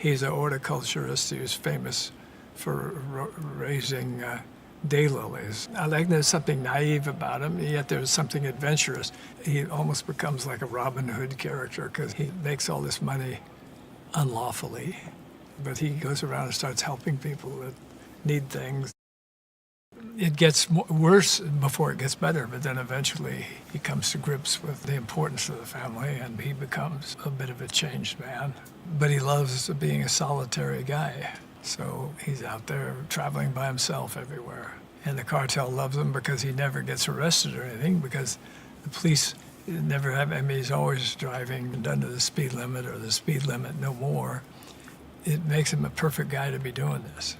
He's a horticulturist. He was famous for raising daylilies. I like there's something naive about him, yet there's something adventurous. He almost becomes like a Robin Hood character because he makes all this money unlawfully, but he goes around and starts helping people that need things. It gets worse before it gets better, but then eventually he comes to grips with the importance of the family and he becomes a bit of a changed man. But he loves being a solitary guy. So he's out there traveling by himself everywhere. And the cartel loves him because he never gets arrested or anything, because the police never have him. He's always driving under the speed limit or the speed limit no more. It makes him a perfect guy to be doing this.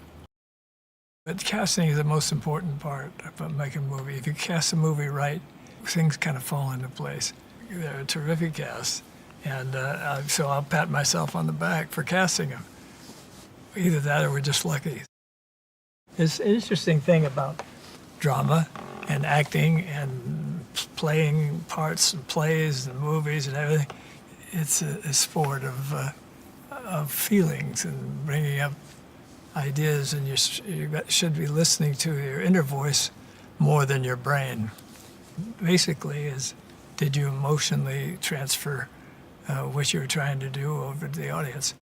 But casting is the most important part of making a movie. If you cast a movie right, things kind of fall into place. They're a terrific cast. And so I'll pat myself on the back for casting him. Either that or we're just lucky. It's an interesting thing about drama and acting and playing parts and plays and movies and everything. It's a sport of feelings and bringing up ideas, and you should be listening to your inner voice more than your brain. Basically, did you emotionally transfer what you were trying to do over to the audience?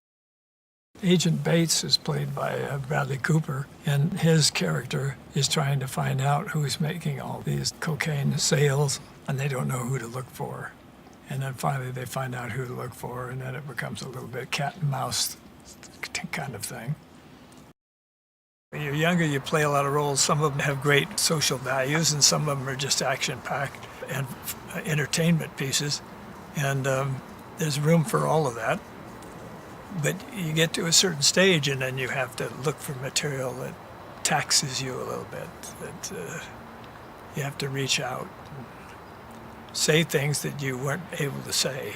Agent Bates is played by Bradley Cooper, and his character is trying to find out who's making all these cocaine sales, and they don't know who to look for. And then finally they find out who to look for, and then it becomes a little bit cat and mouse kind of thing. When you're younger, you play a lot of roles. Some of them have great social values, and some of them are just action-packed and entertainment pieces. And there's room for all of that. But you get to a certain stage, and then you have to look for material that taxes you a little bit, that you have to reach out and say things that you weren't able to say.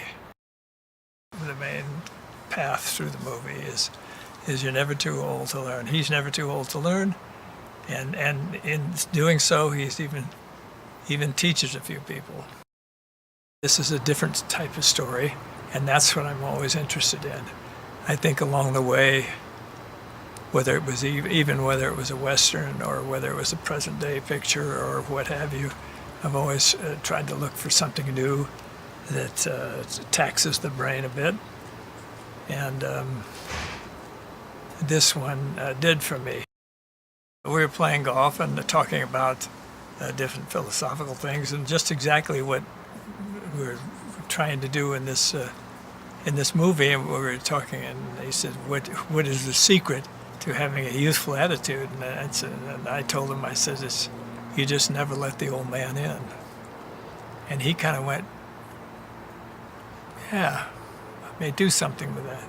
The main path through the movie is you're never too old to learn. He's never too old to learn, and in doing so, he's even teaches a few people. This is a different type of story, and that's what I'm always interested in. I think along the way, whether it was even whether it was a Western or whether it was a present-day picture or what have you, I've always tried to look for something new that taxes the brain a bit, and this one did for me. We were playing golf and talking about different philosophical things, and just exactly what we're trying to do in this movie. And we were talking, and he said, "What is the secret to having a youthful attitude?" And I told him, I said, "It's you just never let the old man in." And he kind of went, "Yeah, I may do something with that."